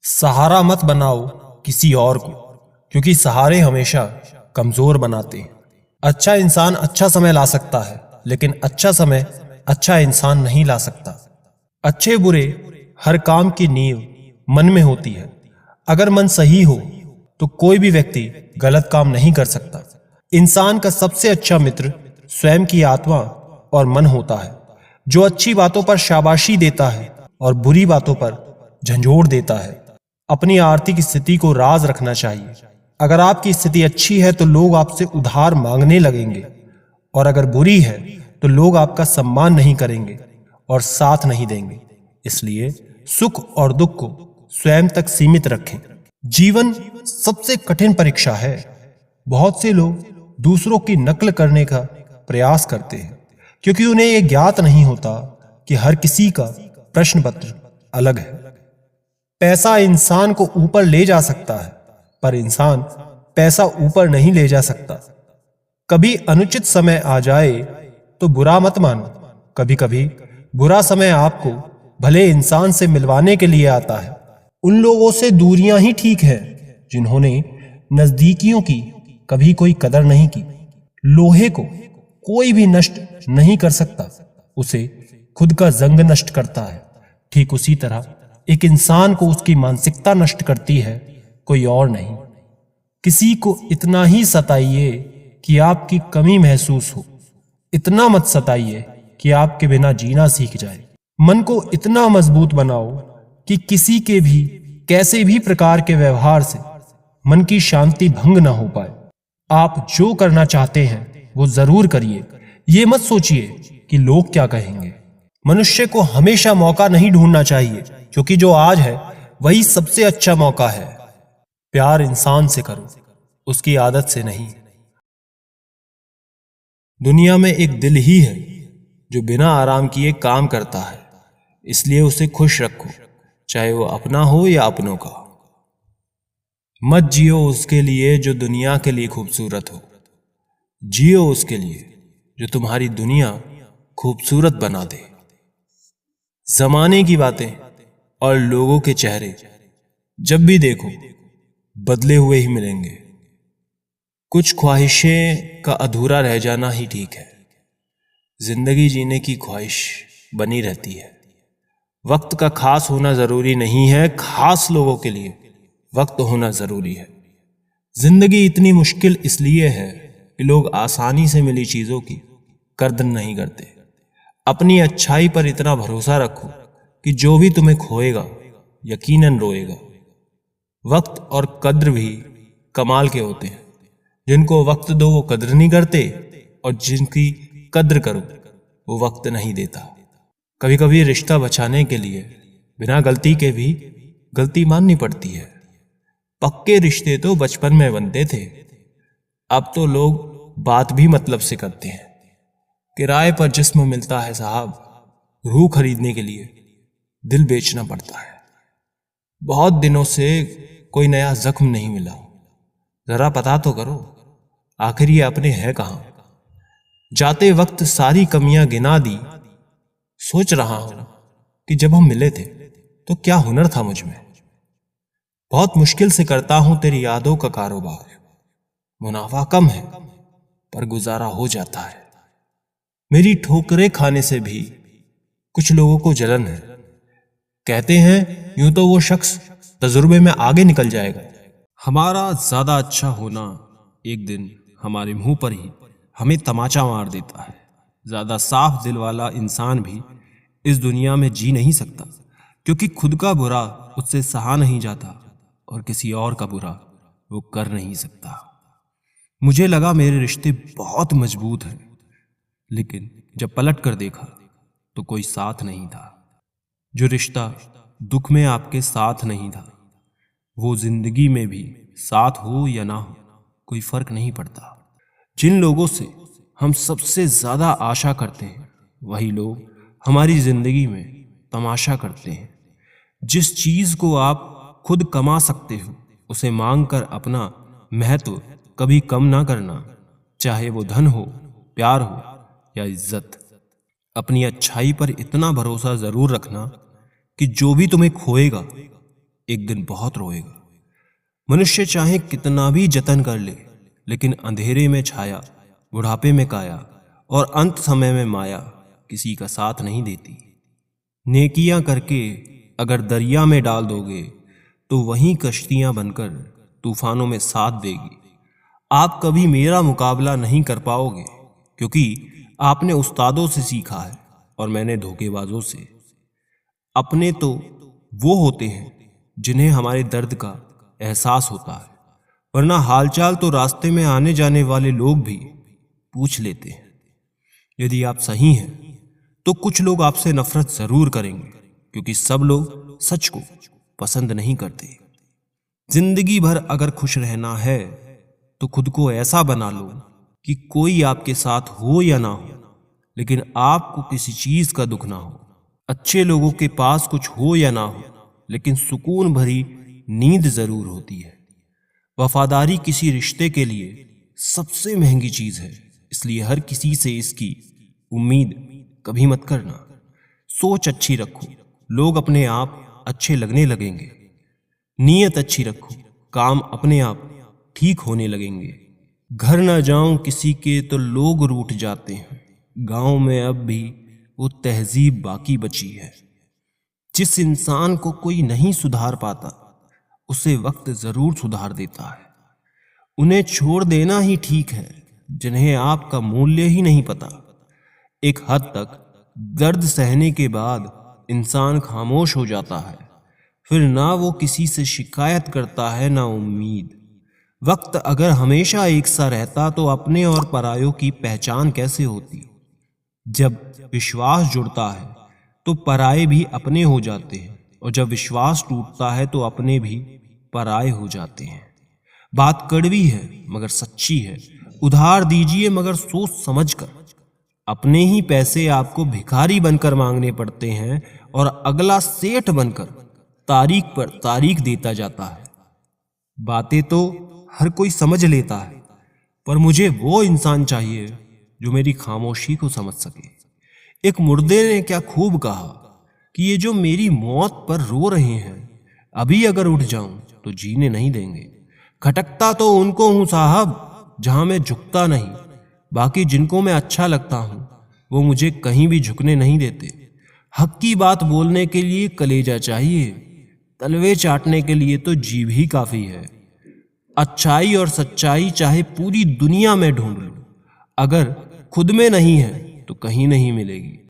सहारा मत बनाओ किसी और को, क्योंकि सहारे हमेशा कमजोर बनाते हैं। अच्छा इंसान अच्छा समय ला सकता है, लेकिन अच्छा समय अच्छा इंसान नहीं ला सकता। अच्छे बुरे हर काम की नींव मन में होती है। अगर मन सही हो तो कोई भी व्यक्ति गलत काम नहीं कर सकता। इंसान का सबसे अच्छा मित्र स्वयं की आत्मा और मन होता है, जो अच्छी बातों पर शाबाशी देता है और बुरी बातों पर झंझोड़ देता है। अपनी आर्थिक स्थिति को राज रखना चाहिए। अगर आपकी स्थिति अच्छी है तो लोग आपसे उधार मांगने लगेंगे, और अगर बुरी है तो लोग आपका सम्मान नहीं करेंगे और साथ नहीं देंगे। इसलिए सुख और दुख को स्वयं तक सीमित रखें। जीवन सबसे कठिन परीक्षा है। बहुत से लोग दूसरों की नकल करने का प्रयास करते हैं, क्योंकि उन्हें यह ज्ञात नहीं होता कि हर किसी का प्रश्न पत्र अलग है। पैसा इंसान को ऊपर ले जा सकता है, पर इंसान पैसा ऊपर नहीं ले जा सकता। कभी अनुचित समय आ जाए तो बुरा मत मानो। कभी कभी बुरा समय आपको भले इंसान से मिलवाने के लिए आता है। उन लोगों से दूरियां ही ठीक है जिन्होंने नजदीकियों की कभी कोई कदर नहीं की। लोहे को कोई भी नष्ट नहीं कर सकता, उसे खुद का जंग नष्ट करता है। ठीक उसी तरह एक इंसान को उसकी मानसिकता नष्ट करती है, कोई और नहीं। किसी को इतना ही सताइए कि आपकी कमी महसूस हो, इतना मत सताइए कि आपके बिना जीना सीख जाए। मन को इतना मजबूत बनाओ कि किसी के भी कैसे भी प्रकार के व्यवहार से मन की शांति भंग ना हो पाए। आप जो करना चाहते हैं वो जरूर करिए। ये मत सोचिए कि लोग क्या कहेंगे। मनुष्य को हमेशा मौका नहीं ढूंढना चाहिए, क्योंकि जो आज है वही सबसे अच्छा मौका है। प्यार इंसान से करो, उसकी आदत से नहीं। दुनिया में एक दिल ही है जो बिना आराम किए काम करता है, इसलिए उसे खुश रखो, चाहे वो अपना हो या अपनों का। मत जियो उसके लिए जो दुनिया के लिए खूबसूरत हो, जियो उसके लिए जो तुम्हारी दुनिया खूबसूरत बना दे। जमाने की बातें और लोगों के चेहरे जब भी देखो बदले हुए ही मिलेंगे। कुछ ख्वाहिशें का अधूरा रह जाना ही ठीक है। जिंदगी जीने की ख्वाहिश बनी रहती है। वक्त का खास होना जरूरी नहीं है, खास लोगों के लिए वक्त होना जरूरी है। जिंदगी इतनी मुश्किल इसलिए है कि लोग आसानी से मिली चीजों की कद्र नहीं करते। अपनी अच्छाई पर इतना भरोसा रखो कि जो भी तुम्हें खोएगा यकीनन रोएगा। वक्त और कद्र भी कमाल के होते हैं। जिनको वक्त दो वो कद्र नहीं करते, और जिनकी कद्र करो वो वक्त नहीं देता। कभी कभी रिश्ता बचाने के लिए बिना गलती के भी गलती माननी पड़ती है। पक्के रिश्ते तो बचपन में बनते थे, अब तो लोग बात भी मतलब से करते हैं। किराए पर जिस्म मिलता है साहब, रूह खरीदने के लिए दिल बेचना पड़ता है। बहुत दिनों से कोई नया जख्म नहीं मिला, जरा पता तो करो आखिर ये अपने है कहां। जाते वक्त सारी कमियां गिना दी। सोच रहा हूं कि जब हम मिले थे तो क्या हुनर था मुझ में। बहुत मुश्किल से करता हूं तेरी यादों का कारोबार। मुनाफा कम है पर गुजारा हो जाता है। मेरी ठोकरें खाने से भी कुछ लोगों को जलन है। कहते हैं यूं तो वो शख्स तजुर्बे में आगे निकल जाएगा। हमारा ज्यादा अच्छा होना एक दिन हमारे मुंह पर ही हमें तमाचा मार देता है। ज्यादा साफ दिल वाला इंसान भी इस दुनिया में जी नहीं सकता, क्योंकि खुद का बुरा उससे सहा नहीं जाता और किसी और का बुरा वो कर नहीं सकता। मुझे लगा मेरे रिश्ते बहुत मजबूत हैं, लेकिन जब पलट कर देखा तो कोई साथ नहीं था। जो रिश्ता दुख में आपके साथ नहीं था, वो जिंदगी में भी साथ हो या ना हो कोई फर्क नहीं पड़ता। जिन लोगों से हम सबसे ज्यादा आशा करते हैं वही लोग हमारी जिंदगी में तमाशा करते हैं। जिस चीज को आप खुद कमा सकते हो उसे मांग कर अपना महत्व कभी कम ना करना, चाहे वो धन हो, प्यार हो या इज्जत। अपनी अच्छाई पर इतना भरोसा जरूर रखना कि जो भी तुम्हें खोएगा एक दिन बहुत रोएगा। मनुष्य चाहे कितना भी जतन कर ले, लेकिन अंधेरे में छाया, बुढ़ापे में काया और अंत समय में माया किसी का साथ नहीं देती। नेकियां करके अगर दरिया में डाल दोगे तो वहीं कश्तियां बनकर तूफानों में साथ देगी। आप कभी मेरा मुकाबला नहीं कर पाओगे, क्योंकि आपने उस्तादों से सीखा है और मैंने धोखेबाजों से। अपने तो वो होते हैं जिन्हें हमारे दर्द का एहसास होता है, वरना हालचाल तो रास्ते में आने जाने वाले लोग भी पूछ लेते हैं। यदि आप सही हैं तो कुछ लोग आपसे नफरत जरूर करेंगे, क्योंकि सब लोग सच को पसंद नहीं करते। जिंदगी भर अगर खुश रहना है तो खुद को ऐसा बना लो कि कोई आपके साथ हो या ना हो, लेकिन आपको किसी चीज का दुख ना हो। अच्छे लोगों के पास कुछ हो या ना हो, लेकिन सुकून भरी नींद जरूर होती है। वफादारी किसी रिश्ते के लिए सबसे महंगी चीज है, इसलिए हर किसी से इसकी उम्मीद कभी मत करना। सोच अच्छी रखो, लोग अपने आप अच्छे लगने लगेंगे। नीयत अच्छी रखो, काम अपने आप ठीक होने लगेंगे। घर ना जाऊं किसी के तो लोग रूठ जाते हैं, गांव में अब भी वो तहजीब बाकी बची है। जिस इंसान को कोई नहीं सुधार पाता, उसे वक्त जरूर सुधार देता है। उन्हें छोड़ देना ही ठीक है जिन्हें आपका मूल्य ही नहीं पता। एक हद तक दर्द सहने के बाद इंसान खामोश हो जाता है, फिर ना वो किसी से शिकायत करता है ना उम्मीद। वक्त अगर हमेशा एक सा रहता तो अपने और परायों की पहचान कैसे होती। जब विश्वास जुड़ता है तो पराये भी अपने हो जाते हैं, और जब विश्वास टूटता है तो अपने भी पराये हो जाते हैं। बात कड़वी है मगर सच्ची है। उधार दीजिए मगर सोच समझकर। अपने ही पैसे आपको भिखारी बनकर मांगने पड़ते हैं और अगला सेठ बनकर तारीख पर तारीख देता जाता है। बातें तो हर कोई समझ लेता है, पर मुझे वो इंसान चाहिए जो मेरी खामोशी को समझ सके। एक मुर्दे ने क्या खूब कहा कि ये जो मेरी मौत पर रो रहे हैं, अभी अगर उठ जाऊं तो जीने नहीं देंगे। खटकता तो उनको हूं साहब जहां मैं झुकता नहीं, बाकी जिनको मैं अच्छा लगता हूं वो मुझे कहीं भी झुकने नहीं देते। हक की बात बोलने के लिए कलेजा चाहिए, तलवे चाटने के लिए तो जीभ ही काफी है। अच्छाई और सच्चाई चाहे पूरी दुनिया में ढूंढ लो, अगर खुद में नहीं है तो कहीं नहीं मिलेगी।